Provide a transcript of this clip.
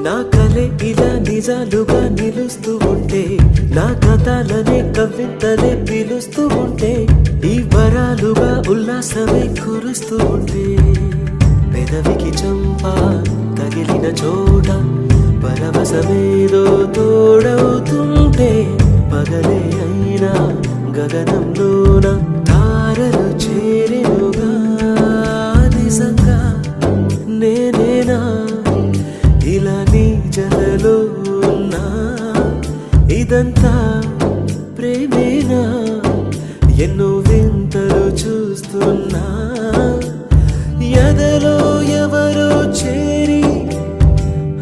నా కలే ఇలా నిజాలుగా నిలుస్తూ ఉంటే, నా కథలనే కవితలే పిలుస్తూ ఉంటే, ఈ వరాలుగా ఉల్లాసమే కురుస్తూ ఉంటే, పెదవికి చంప తగిలిన చోట పరవశమేదో తోడవుతుంటే, పగలే అయినా గగనంలోన తారలు చేరెనుగా. నిజంగా నేనేనా ఇలా నీ జతలో ఉన్నా? ఇదంతా ప్రేమేనా? ఎన్నో వింతలు చూస్తున్నా.